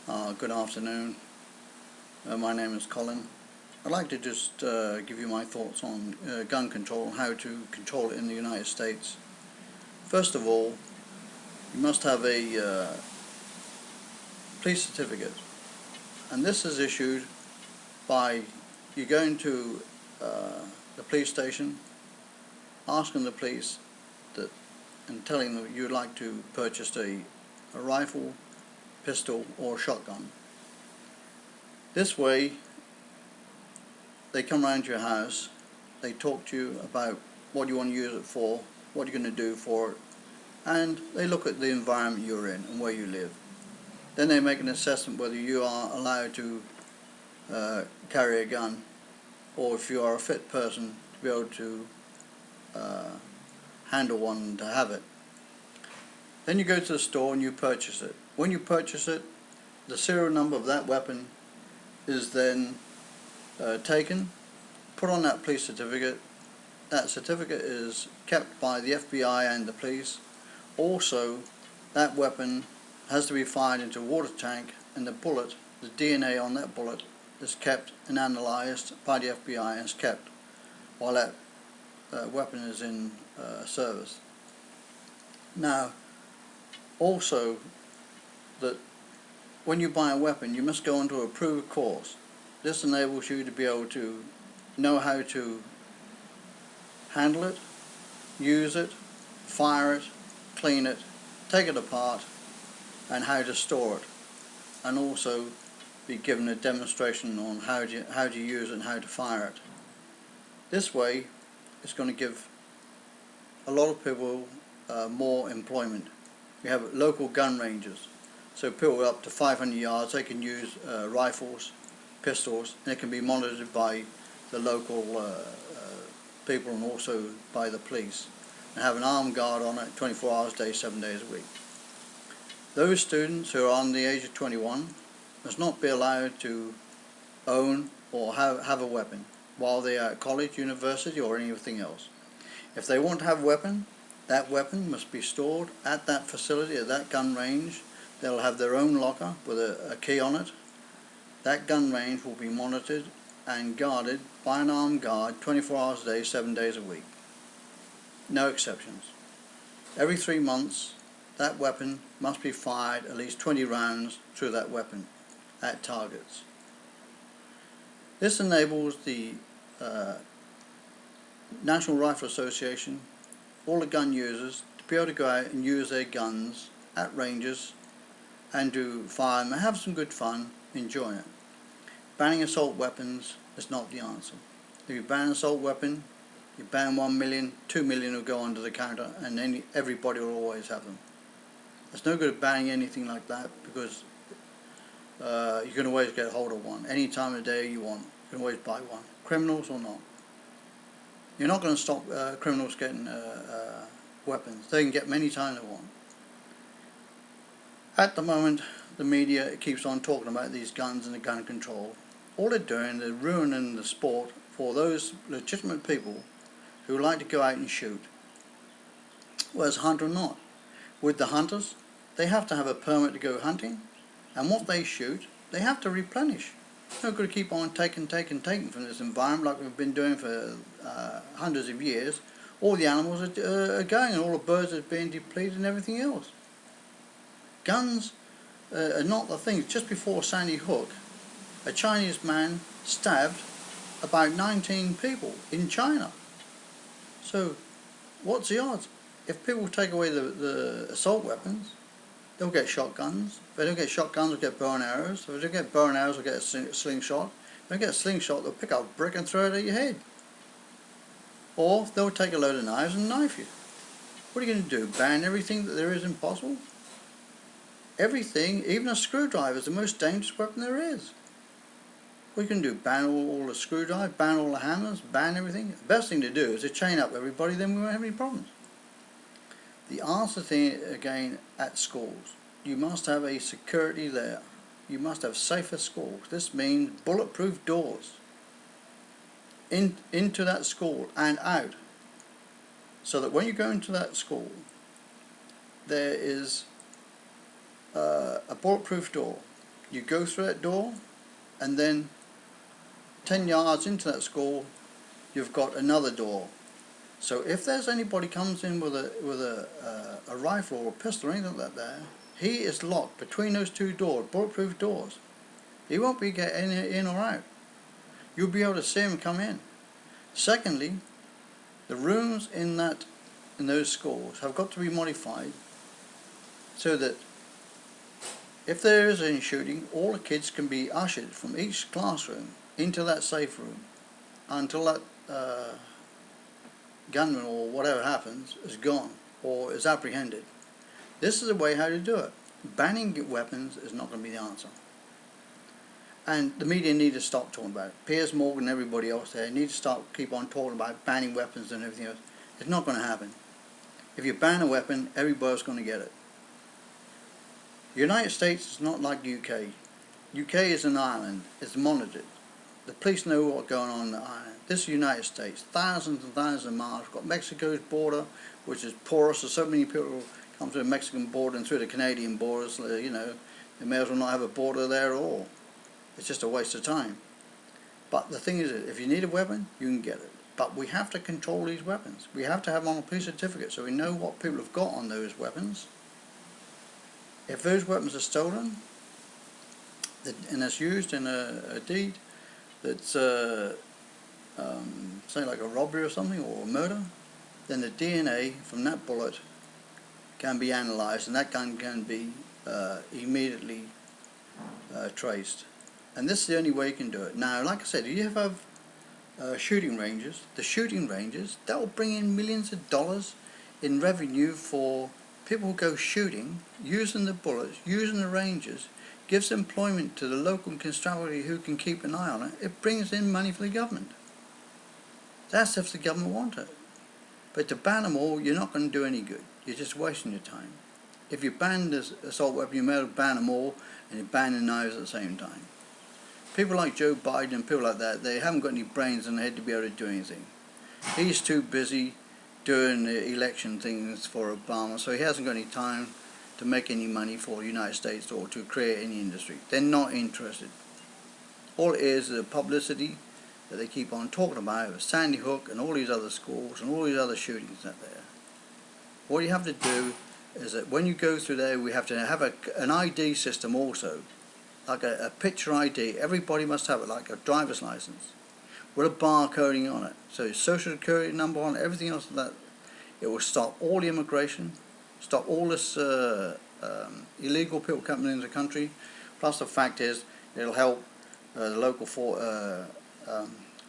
Good afternoon. My name is Colin. I'd like to just give you my thoughts on gun control, how to control it in the United States. First of all, you must have a police certificate, and this is issued by you going to the police station, asking the police that, and telling them you'd like to purchase a rifle, pistol, or shotgun. This way, they come around to your house, they talk to you about what you want to use it for, what you're going to do for it, and they look at the environment you're in and where you live. Then they make an assessment whether you are allowed to carry a gun, or if you are a fit person to be able to handle one and to have it. Then you go to the store and you purchase it. When you purchase it, the serial number of that weapon is then taken, put on that police certificate. That certificate is kept by the FBI and the police. Also, that weapon has to be fired into a water tank, and the bullet, the DNA on that bullet, is kept and analysed by the FBI and is kept while that weapon is in service. Now, also, that when you buy a weapon, you must go onto a approved course. This enables you to be able to know how to handle it, use it, fire it, clean it, take it apart, and how to store it, and also be given a demonstration on how to use it and how to fire it. This way, it's going to give a lot of people more employment. We have local gun ranges, so people up to 500 yards, they can use rifles, pistols, and it can be monitored by the local people and also by the police, and have an armed guard on it 24 hours a day, 7 days a week. Those students who are on the age of 21 must not be allowed to own or have a weapon while they are at college, university, or anything else. If they want to have a weapon, that weapon must be stored at that facility, at that gun range. They'll have their own locker with a key on it. That gun range will be monitored and guarded by an armed guard 24 hours a day, 7 days a week. No exceptions. Every 3 months, that weapon must be fired at least 20 rounds through that weapon at targets. This enables the National Rifle Association, all the gun users, to be able to go out and use their guns at ranges and to fire them and have some good fun, enjoy it. Banning assault weapons is not the answer. If you ban an assault weapon, you ban 1 million, 2 million will go under the counter, and then everybody will always have them. It's no good banning anything like that, because you can always get hold of one any time of day you want. You can always buy one, criminals or not. You're not going to stop criminals getting weapons. They can get them any time they want. At the moment, the media keeps on talking about these guns and the gun control. All they're doing, they're ruining the sport for those legitimate people who like to go out and shoot, whereas hunter or not. With the hunters, they have to have a permit to go hunting, and what they shoot, they have to replenish. It's not going to keep on taking from this environment like we've been doing for hundreds of years. All the animals are going, and all the birds are being depleted and everything else. Guns are not the thing. Just before Sandy Hook, a Chinese man stabbed about 19 people in China. So, what's the odds? If people take away the assault weapons, they'll get shotguns. If they don't get shotguns, they'll get bow and arrows. If they don't get bow and arrows, they'll get a slingshot. If they don't get a slingshot, they'll pick up a brick and throw it at your head. Or they'll take a load of knives and knife you. What are you going to do? Ban everything that there is impossible? Everything, even a screwdriver, is the most dangerous weapon there is. What are you going to do? Ban all the screwdrivers, ban all the hammers, ban everything? The best thing to do is to chain up everybody, then we won't have any problems. The answer thing, again, at schools, you must have a security there. You must have safer schools. This means bulletproof doors into that school and out, so that when you go into that school, there is a bulletproof door. You go through that door, and then 10 yards into that school, you've got another door. So if there's anybody comes in with a rifle or a pistol or anything like that, he is locked between those two doors, bulletproof doors. He won't be getting in or out. You'll be able to see him come in. Secondly, the rooms in those schools have got to be modified so that if there is any shooting, all the kids can be ushered from each classroom into that safe room until that gunman or whatever happens is gone or is apprehended. This is a way how to do it. Banning weapons is not going to be the answer. And the media need to stop talking about it. Piers Morgan and everybody else there need to keep on talking about banning weapons and everything else. It's not going to happen. If you ban a weapon, everybody's going to get it. The United States is not like UK. UK is an island. It's monitored. The police know what's going on in the island. This is the United States. Thousands and thousands of miles. We've got Mexico's border, which is porous. There's so many people come through the Mexican border and through the Canadian borders. You know, they may as well not have a border there at all. It's just a waste of time. But the thing is, if you need a weapon, you can get it. But we have to control these weapons. We have to have them on a police certificate so we know what people have got on those weapons. If those weapons are stolen and it's used in a deed that's say like a robbery or something or a murder, then the DNA from that bullet can be analysed and that gun can be immediately traced. And this is the only way you can do it. Now, like I said, if you have shooting ranges, the shooting ranges, that will bring in millions of dollars in revenue for people who go shooting, using the bullets, using the ranges, gives employment to the local constabulary who can keep an eye on it. It brings in money for the government. That's if the government wants it. But to ban them all, you're not going to do any good. You're just wasting your time. If you ban this assault weapon, you may as well ban them all and you ban the knives at the same time. People like Joe Biden and people like that, they haven't got any brains in their head to be able to do anything. He's too busy doing the election things for Obama, so he hasn't got any time to make any money for the United States or to create any industry. They're not interested. All it is the publicity that they keep on talking about with Sandy Hook and all these other schools and all these other shootings out there. What you have to do is that when you go through there, we have to have an ID system also, like a picture ID. Everybody must have it, like a driver's license, with a barcoding on it. So social security number on it, everything else like that. It will stop all the immigration, stop all this illegal people coming into the country. Plus the fact is, it'll help the local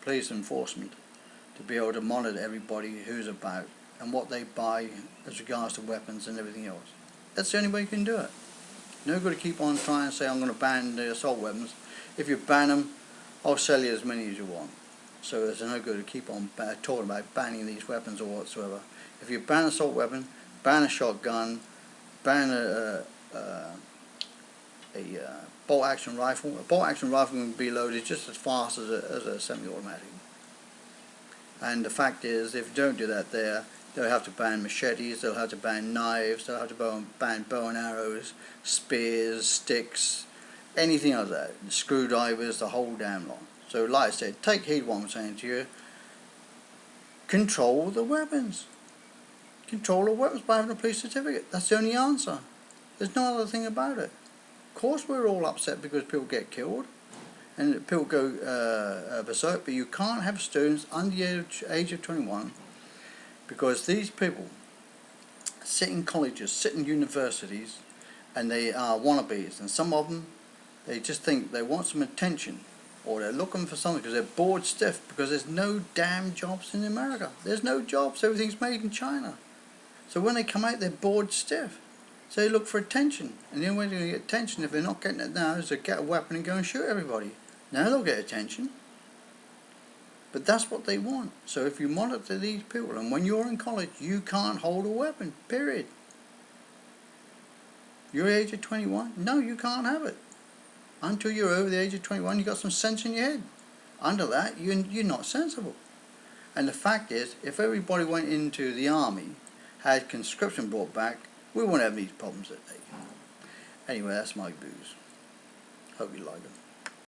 police enforcement to be able to monitor everybody who's about and what they buy as regards to weapons and everything else. That's the only way you can do it. No good to keep on trying to say I'm going to ban the assault weapons. If you ban them, I'll sell you as many as you want. So there's no good to keep on talking about banning these weapons or whatsoever. If you ban an assault weapon, ban a shotgun, ban a bolt-action rifle. A bolt-action rifle can be loaded just as fast as a semi-automatic. And the fact is, if you don't do that there, they'll have to ban machetes, they'll have to ban knives, they'll have to ban bow and arrows, spears, sticks, anything like that, screwdrivers, the whole damn lot. So like I said, take heed what I'm saying to you. Control the weapons. Control the weapons by having a police certificate. That's the only answer. There's no other thing about it. Of course we're all upset because people get killed and people go berserk, but you can't have students under the age of 21 because these people sit in colleges, sit in universities, and they are wannabes, and some of them, they just think they want some attention or they're looking for something because they're bored stiff because there's no damn jobs in America. There's no jobs, everything's made in China. So when they come out, they're bored stiff. So they look for attention. And the only way they're going to get attention if they're not getting it now is to get a weapon and go and shoot everybody. Now they'll get attention. But that's what they want. So if you monitor these people, and when you're in college, you can't hold a weapon, period. You're the age of 21? No, you can't have it. Until you're over the age of 21, you've got some sense in your head. Under that, you're not sensible. And the fact is, if everybody went into the army, had conscription brought back, we wouldn't have these problems today. Anyway, that's my views. Hope you like it.